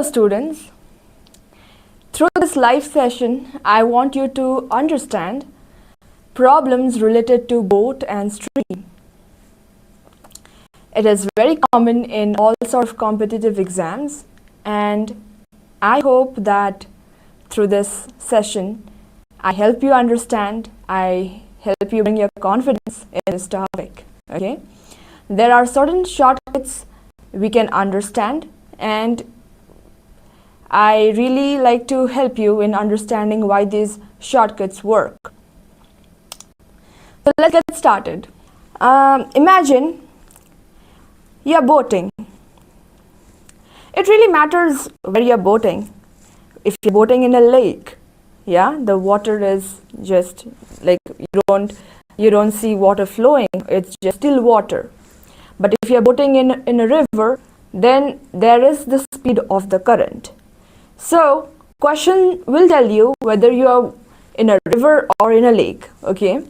students, through this live session, I want you to understand problems related to boat and stream. It is very common in all sorts of competitive exams, and I hope that through this session, I help you understand, I help you bring your confidence in this topic. Okay? There are certain shortcuts we can understand, and I really like to help you in understanding why these shortcuts work. So let's get started. Imagine you're boating. It really matters where you're boating. If you're boating in a lake, yeah, the water is just like you don't see water flowing, it's just still water. But if you're boating in a river, then there is the speed of the current. So question will tell you whether you are in a river or in a lake. Okay,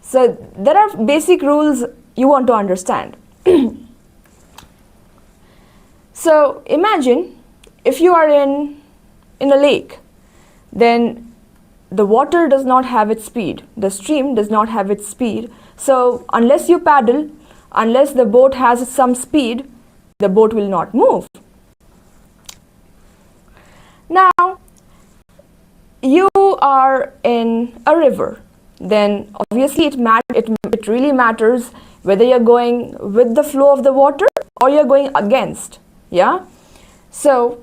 so there are basic rules you want to understand. So imagine if you are in a lake, then the water does not have its speed, the stream does not have its speed. So unless you paddle, unless the boat has some speed, the boat will not move. Now, you are in a river, then obviously it really matters whether you're going with the flow of the water or you're going against. Yeah? So,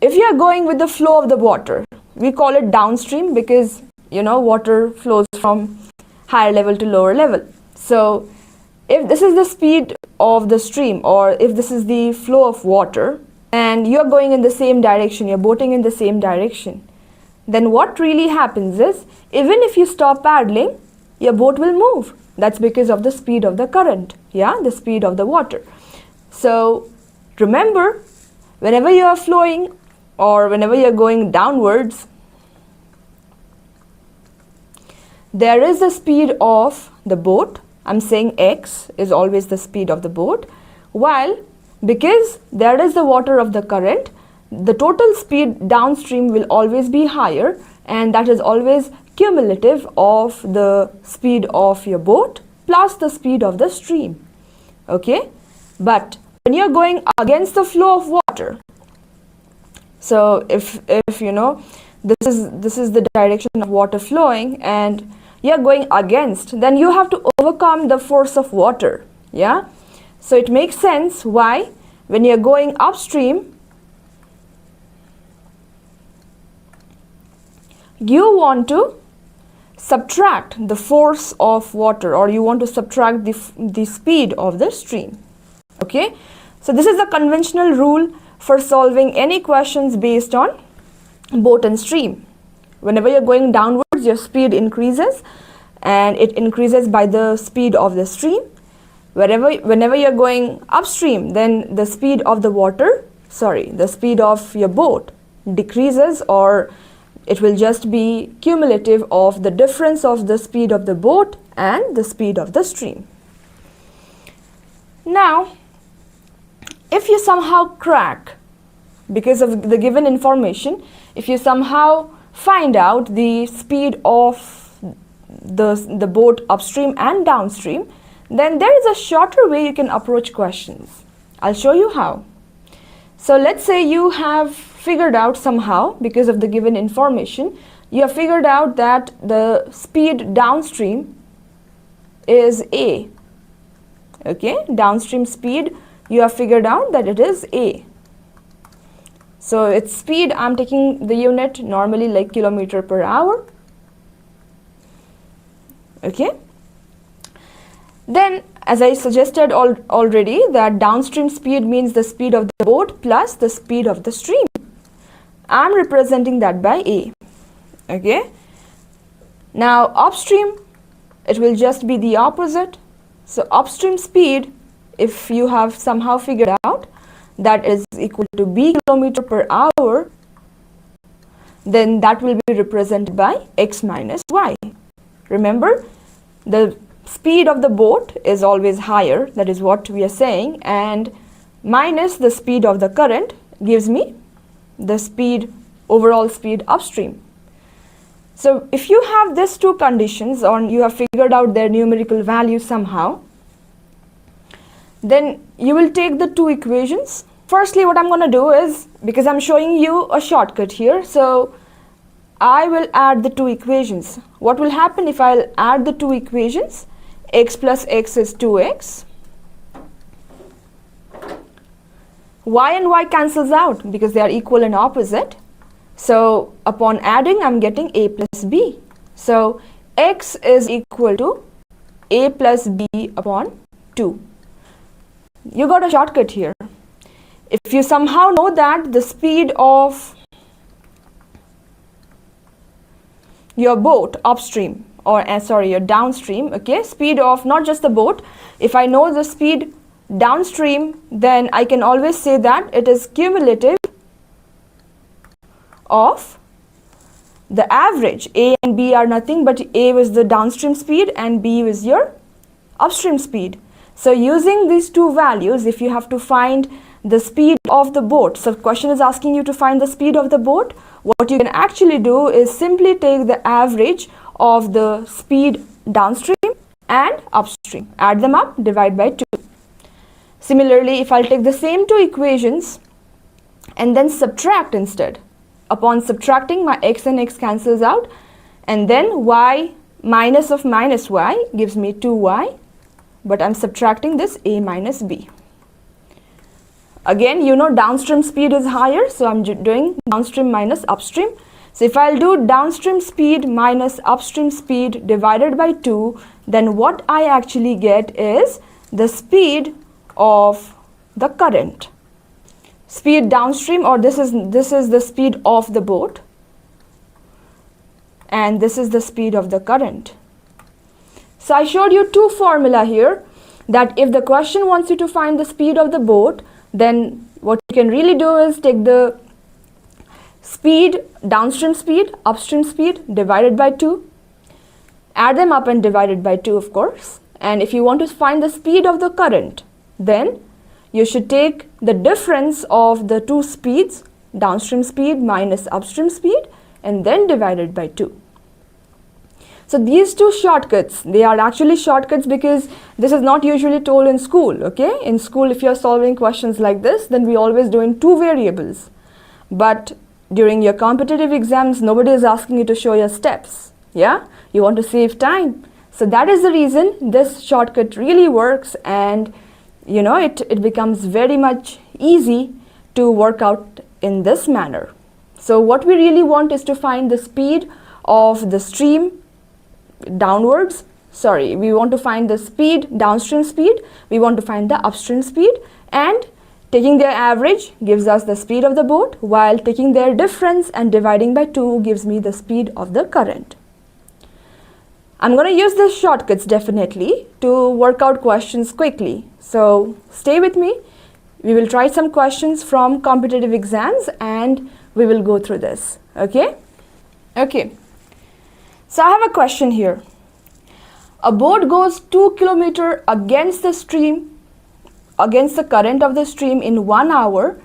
if you're going with the flow of the water, we call it downstream because, you know, water flows from higher level to lower level. So, if this is the speed of the stream, or if this is the flow of water, and you're going in the same direction, you're boating in the same direction, then what really happens is, even if you stop paddling, your boat will move. That's because of the speed of the current, yeah, the speed of the water. So remember, whenever you are flowing or whenever you're going downwards, there is the speed of the boat. I'm saying x is always the speed of the boat, while because there is the water of the current, the total speed downstream will always be higher, and that is always cumulative of the speed of your boat plus the speed of the stream. Okay, but when you're going against the flow of water, so if you know this is the direction of water flowing and you're going against, then you have to overcome the force of water. Yeah, so it makes sense why when you're going upstream, you want to subtract the force of water, or you want to subtract the speed of the stream. Okay, so this is a conventional rule for solving any questions based on boat and stream. Whenever you're going downwards, your speed increases, and it increases by the speed of the stream. Whenever you're going upstream, then the speed of the speed of your boat decreases, or it will just be cumulative of the difference of the speed of the boat and the speed of the stream. Now, if you somehow crack, because of the given information, if you somehow find out the speed of the boat upstream and downstream, then there is a shorter way you can approach questions. I'll show you how. So let's say you have figured out somehow, because of the given information, you have figured out that the speed downstream is A. Okay, downstream speed, you have figured out that it is A. So its speed, I'm taking the unit normally like kilometer per hour. Okay. Then, as I suggested already, that downstream speed means the speed of the boat plus the speed of the stream. I'm representing that by A. Okay. Now, upstream, it will just be the opposite. So, upstream speed, if you have somehow figured out that is equal to B kilometer per hour, then that will be represented by X minus Y. Remember, the speed of the boat is always higher, that is what we are saying, and minus the speed of the current gives me the speed, overall speed upstream. So if you have these two conditions, or you have figured out their numerical value somehow, then you will take the two equations. Firstly, what I'm going to do is, because I'm showing you a shortcut here, so I will add the two equations. What will happen if I'll add the two equations? X plus x is 2x. Y and y cancels out because they are equal and opposite. So upon adding, I'm getting a plus b. So x is equal to a plus b upon 2. You got a shortcut here. If you somehow know that the speed of your boat upstream, or your downstream, okay, speed of not just the boat, if I know the speed downstream, then I can always say that it is cumulative of the average. A and B are nothing but A was the downstream speed and B was your upstream speed. So using these two values, if you have to find the speed of the boat, so the question is asking you to find the speed of the boat, what you can actually do is simply take the average of the speed downstream and upstream, add them up, divide by 2. Similarly, if I'll take the same two equations and then subtract instead, upon subtracting, my x and x cancels out, and then y minus of minus y gives me 2y, but I'm subtracting this a minus b. Again, you know downstream speed is higher, so I'm doing downstream minus upstream. So if I'll do downstream speed minus upstream speed divided by 2, then what I actually get is the speed of the current. Speed downstream, or this is the speed of the boat, and this is the speed of the current. So I showed you two formula here, that if the question wants you to find the speed of the boat, then what you can really do is take the speed, downstream speed, upstream speed divided by 2, add them up and divide it by 2, of course. And if you want to find the speed of the current, then you should take the difference of the two speeds, downstream speed minus upstream speed, and then divide it by 2. So these two shortcuts, they are actually shortcuts because this is not usually told in school, okay? In school, if you're solving questions like this, then we always do in two variables. But during your competitive exams, nobody is asking you to show your steps, yeah? You want to save time. So that is the reason this shortcut really works, and you know, it becomes very much easy to work out in this manner. So what we really want is to find the speed of the stream downwards. Sorry, we want to find the speed, downstream speed, we want to find the upstream speed, and taking their average gives us the speed of the boat, while taking their difference and dividing by 2 gives me the speed of the current. I'm going to use these shortcuts definitely to work out questions quickly. So stay with me. We will try some questions from competitive exams and we will go through this. Okay? Okay. So I have a question here. A boat goes 2 kilometers against the stream, against the current of the stream in 1 hour,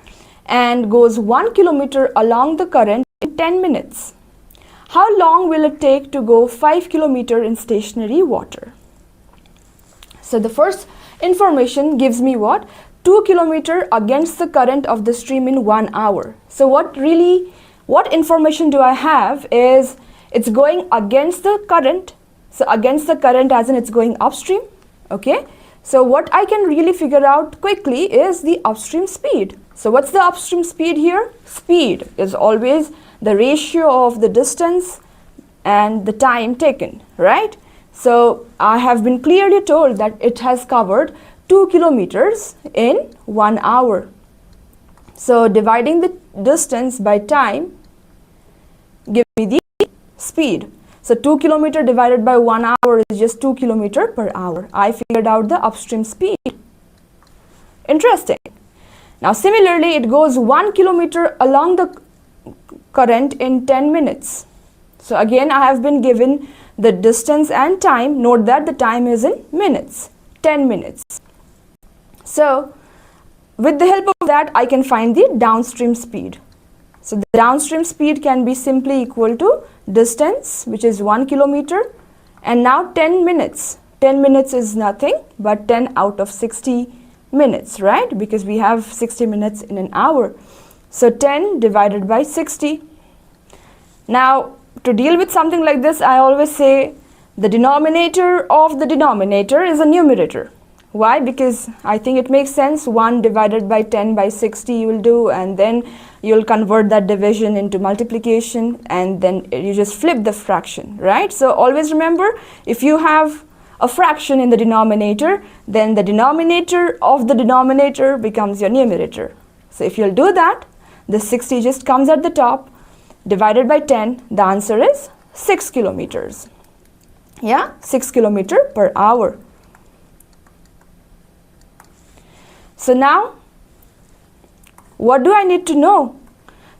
and goes 1 kilometer along the current in 10 minutes. How long will it take to go 5 kilometers in stationary water? So the first information gives me what? 2 kilometers against the current of the stream in 1 hour. So what information do I have is it's going against the current. So against the current as in it's going upstream. Okay. So what I can really figure out quickly is the upstream speed. So what's the upstream speed here? Speed is always the ratio of the distance and the time taken, right? So I have been clearly told that it has covered 2 kilometers in 1 hour. So dividing the distance by time gives me the speed. So 2 kilometers divided by 1 hour is just 2 kilometers per hour. I figured out the upstream speed. Interesting. Now similarly, it goes 1 kilometer along the current in 10 minutes. So again, I have been given the distance and time. Note that the time is in minutes, 10 minutes. So with the help of that, I can find the downstream speed. So the downstream speed can be simply equal to distance, which is 1 kilometer, and now 10 minutes. 10 minutes is nothing but 10 out of 60 minutes, right? Because we have 60 minutes in an hour. So 10 divided by 60. Now, to deal with something like this, I always say the denominator of the denominator is a numerator. Why? Because I think it makes sense. 1 divided by 10 by 60 you will do, and then you'll convert that division into multiplication, and then you just flip the fraction, right? So always remember, if you have a fraction in the denominator, then the denominator of the denominator becomes your numerator. So if you'll do that, the 60 just comes at the top, divided by 10, the answer is 6 kilometers. Yeah, 6 kilometers per hour. So now, what do I need to know?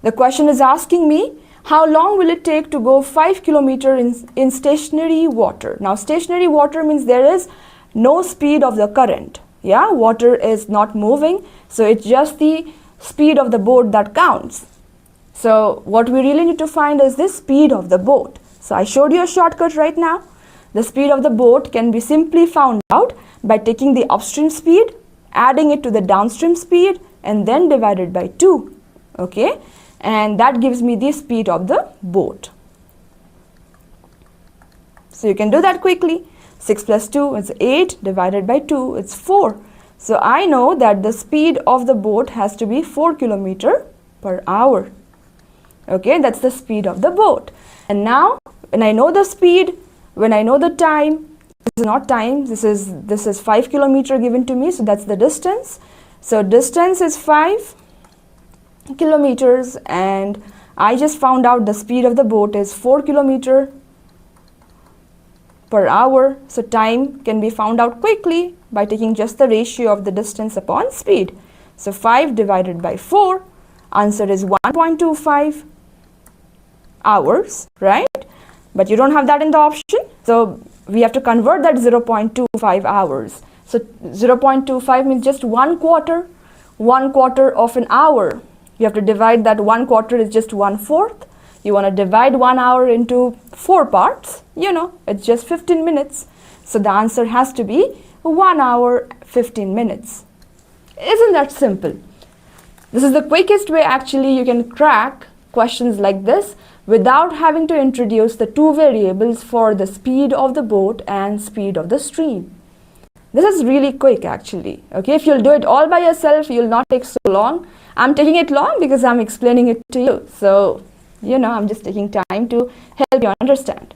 The question is asking me, how long will it take to go 5 kilometers in stationary water? Now, stationary water means there is no speed of the current. Yeah, water is not moving, so it's just the speed of the boat that counts. So what we really need to find is the speed of the boat. So I showed you a shortcut right now. The speed of the boat can be simply found out by taking the upstream speed, adding it to the downstream speed, and then divided by 2. Okay, and that gives me the speed of the boat. So you can do that quickly. 6 plus 2 is 8, divided by 2 it's 4. So I know that the speed of the boat has to be 4 kilometers per hour. Okay, that's the speed of the boat. And now when I know the speed, when I know the time, this is not time, this is 5 kilometers given to me, so that's the distance. So distance is 5 kilometers, and I just found out the speed of the boat is 4 kilometers per hour. So time can be found out quickly by taking just the ratio of the distance upon speed. So 5 divided by 4, answer is 1.25 hours, right? But you don't have that in the option, so we have to convert that 0.25 hours. So 0.25 means just 1/4 of an hour. You have to divide that 1/4 is just 1/4. You want to divide 1 hour into 4 parts, it's just 15 minutes. So the answer has to be 1 hour 15 minutes. Isn't that simple? This is the quickest way actually you can crack questions like this without having to introduce the 2 variables for the speed of the boat and speed of the stream. This is really quick actually. Okay, if you'll do it all by yourself, you'll not take so long. I'm taking it long because I'm explaining it to you. So, I'm just taking time to help you understand.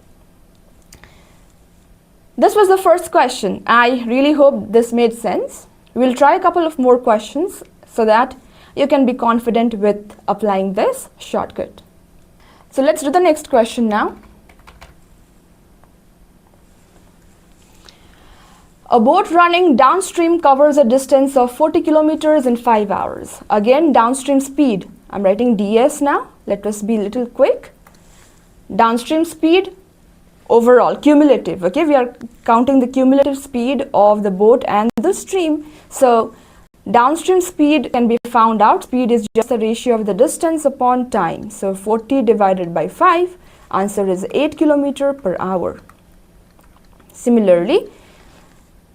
This was the first question. I really hope this made sense. We'll try a couple of more questions so that you can be confident with applying this shortcut. So let's do the next question now. A boat running downstream covers a distance of 40 kilometers in 5 hours. Again, downstream speed. I'm writing ds now. Let us be a little quick. Downstream speed, overall, cumulative. Okay, we are counting the cumulative speed of the boat and the stream. So downstream speed can be found out. Speed is just the ratio of the distance upon time. So 40 divided by 5, answer is 8 kilometers per hour. Similarly,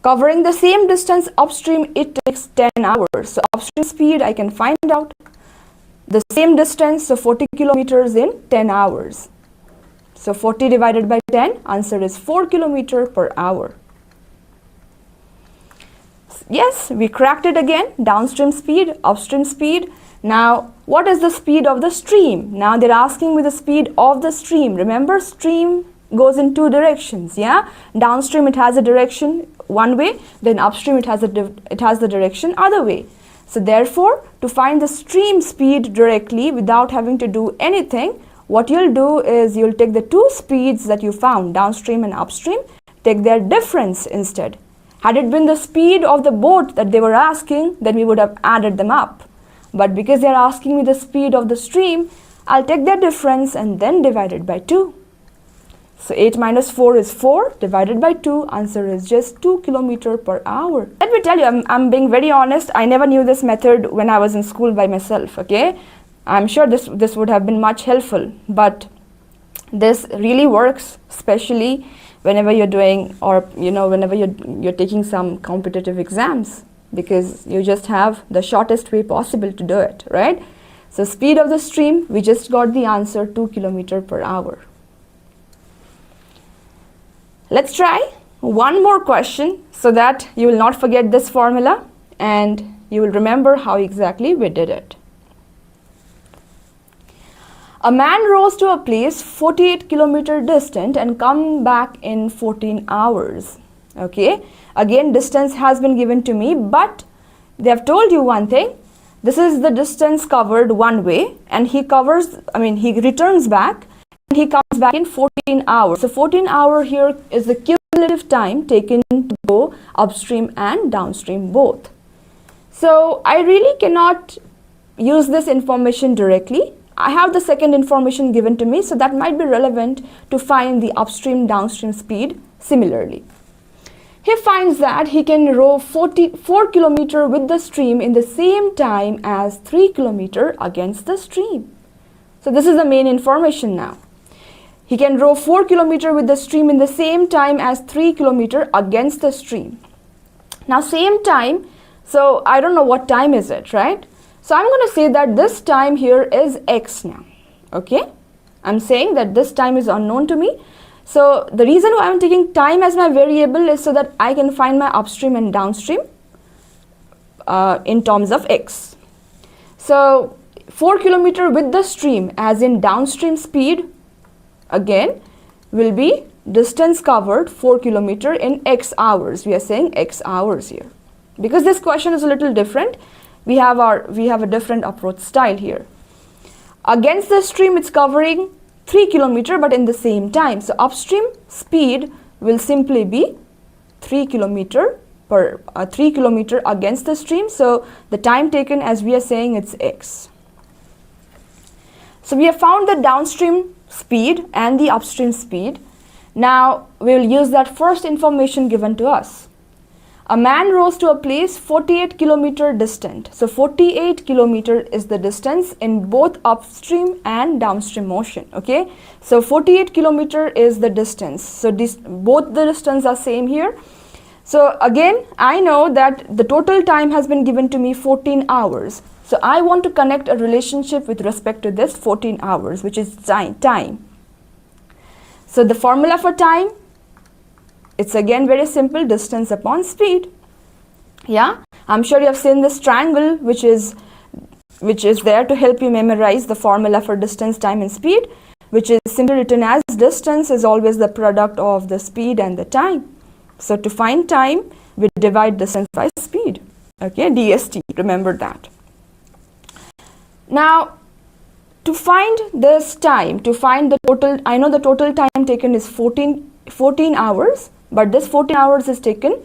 covering the same distance upstream, it takes 10 hours. So upstream speed, I can find out the same distance, so 40 kilometers in 10 hours. So 40 divided by 10, answer is 4 kilometers per hour. Yes, we cracked it again. Downstream speed, upstream speed. Now, what is the speed of the stream? Now they're asking me the speed of the stream. Remember, stream goes in 2 directions. Yeah, downstream it has a direction one way, then upstream it has the direction other way. So therefore, to find the stream speed directly without having to do anything, what you'll do is you'll take the 2 speeds that you found, downstream and upstream, take their difference instead. Had it been the speed of the boat that they were asking, then we would have added them up. But because they're asking me the speed of the stream, I'll take their difference and then divide it by 2. So 8 minus 4 is 4 divided by 2. Answer is just 2 kilometer per hour. Let me tell you, I'm being very honest. I never knew this method when I was in school by myself. Okay, I'm sure this would have been much helpful, but this really works, especially whenever you're doing, or whenever you're taking some competitive exams, because you just have the shortest way possible to do it, right? So speed of the stream, we just got the answer, 2 kilometer per hour. Let's try one more question so that you will not forget this formula and you will remember how exactly we did it. A man rose to a place 48 kilometer distant and come back in 14 hours. Okay, again distance has been given to me, but they have told you one thing. This is the distance covered one way, and he returns back and he comes back in 14 hours. So 14 hours here is the cumulative time taken to go upstream and downstream both. So I really cannot use this information directly. I have the second information given to me, so that might be relevant to find the upstream downstream speed similarly. He finds that he can row 44 kilometer with the stream in the same time as 3 kilometer against the stream. So this is the main information now. He can row 4 kilometer with the stream in the same time as 3 kilometer against the stream. Now same time, so I don't know what time is it, right? So I'm going to say that this time here is x now. Okay, I'm saying that this time is unknown to me. So the reason why I'm taking time as my variable is so that I can find my upstream and downstream in terms of x. So 4 kilometer with the stream, as in downstream speed, again will be distance covered 4 kilometer in x hours. We are saying x hours here because this question is a little different. We have a different approach style here. Against the stream, it's covering 3 kilometer but in the same time. So upstream speed will simply be 3 kilometer against the stream. So the time taken, as we are saying, it's x. So we have found the downstream speed and the upstream speed. Now we will use that first information given to us. A man rose to a place 48 kilometer distant. So 48 kilometer is the distance in both upstream and downstream motion. Okay, so 48 kilometer is the distance. So both the distance are same here. So again, I know that the total time has been given to me 14 hours. So I want to connect a relationship with respect to this 14 hours, which is time. So the formula for time, it's again very simple, distance upon speed. Yeah, I'm sure you have seen this triangle which is there to help you memorize the formula for distance, time and speed, which is simply written as distance is always the product of the speed and the time. So to find time, we divide distance by speed. Okay, DST, remember that. Now to find this time, to find the total, I know the total time taken is 14 hours. But this 14 hours is taken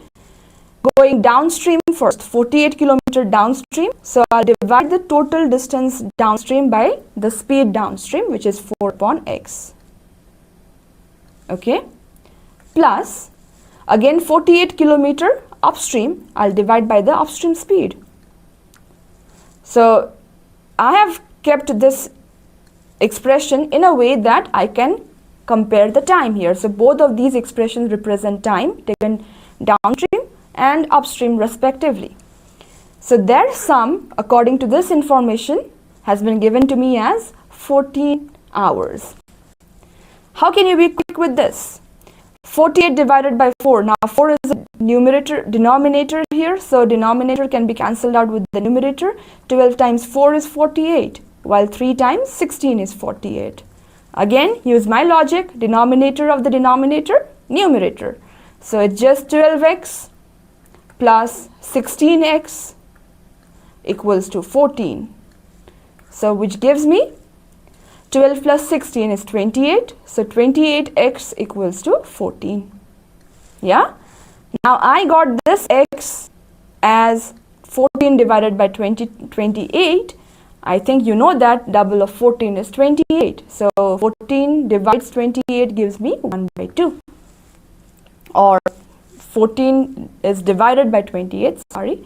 going downstream first, 48 kilometer downstream. So I'll divide the total distance downstream by the speed downstream, which is 4 upon x. Okay, plus again 48 kilometer upstream, I'll divide by the upstream speed. So I have kept this expression in a way that I can compare the time here. So both of these expressions represent time taken downstream and upstream respectively. So their sum, according to this information, has been given to me as 14 hours. How can you be quick with this? 48 divided by 4. Now 4 is a denominator here, so denominator can be cancelled out with the numerator. 12 times 4 is 48, while 3 times 16 is 48. Again, use my logic, denominator of the denominator, numerator. So it's just 12x plus 16x equals to 14. So which gives me 12 plus 16 is 28. So 28x equals to 14. Yeah. Now I got this x as 14 divided by 28. I think you know that double of 14 is 28. So 14 divides 28 gives me 1 by 2. Or 14 is divided by 28, sorry.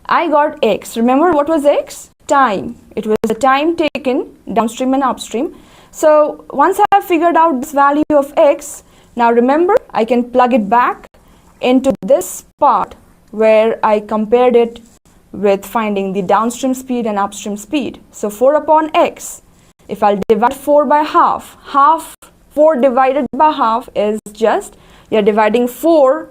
I got x. Remember what was x? Time. It was the time taken downstream and upstream. So once I have figured out this value of x, now remember I can plug it back into this part where I compared it with finding the downstream speed and upstream speed. So 4 upon x, if I'll divide 4 by half, 4 divided by half is just, you're dividing 4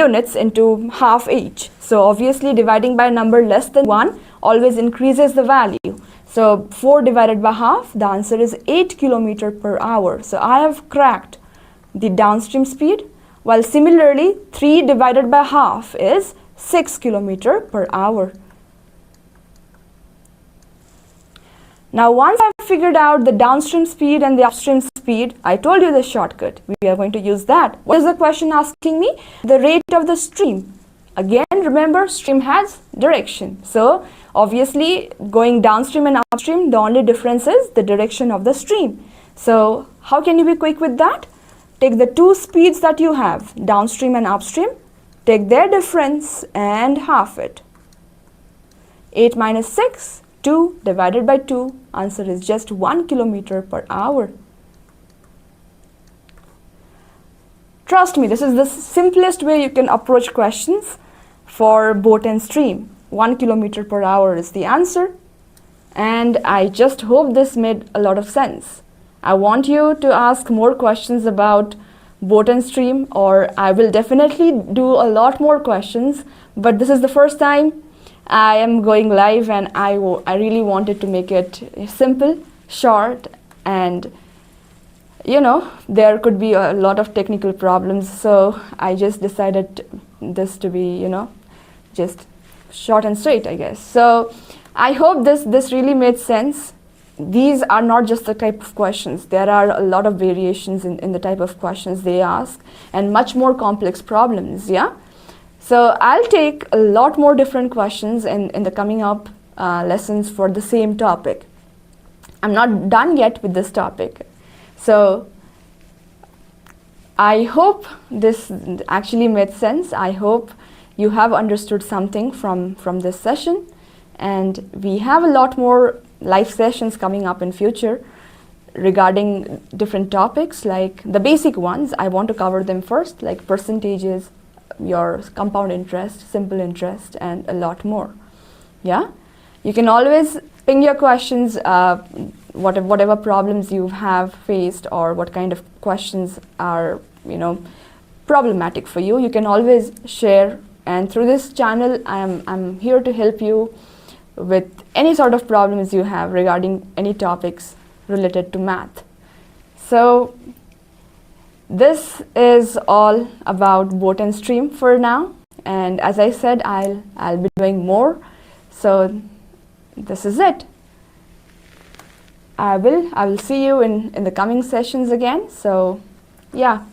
units into half each. So obviously dividing by a number less than 1 always increases the value. So 4 divided by half, the answer is 8 km per hour. So I have cracked the downstream speed, while similarly 3 divided by half is 6 km per hour. Now once I've figured out the downstream speed and the upstream speed, I told you the shortcut. We are going to use that. What is the question asking me? The rate of the stream. Again, remember, stream has direction. So obviously going downstream and upstream, the only difference is the direction of the stream. So how can you be quick with that? Take the two speeds that you have, downstream and upstream, take their difference and half it. 8 minus 6, 2 divided by 2, answer is just 1 km per hour. Trust me, this is the simplest way you can approach questions for boat and stream. 1 km per hour is the answer, and I just hope this made a lot of sense. I want you to ask more questions about boat and stream, or I will definitely do a lot more questions, but this is the first time I am going live, and I really wanted to make it simple, short, and you know, there could be a lot of technical problems, so I just decided this to be, you know, just short and straight, I guess. So I hope this really made sense. These are not just the type of questions. There are a lot of variations in the type of questions they ask, and much more complex problems, yeah? So I'll take a lot more different questions in the coming up lessons for the same topic. I'm not done yet with this topic. So I hope this actually made sense. I hope you have understood something from this session, and we have a lot more live sessions coming up in future regarding different topics, like the basic ones. I want to cover them first, like percentages, your compound interest, simple interest, and a lot more. Yeah, you can always ping your questions, whatever problems you have faced, or what kind of questions are, you know, problematic for you. You can always share, and through this channel I'm here to help you with any sort of problems you have regarding any topics related to math. So this is all about boat and stream for now, and as I said, I'll be doing more. So this is it. I will see you in the coming sessions again. So yeah.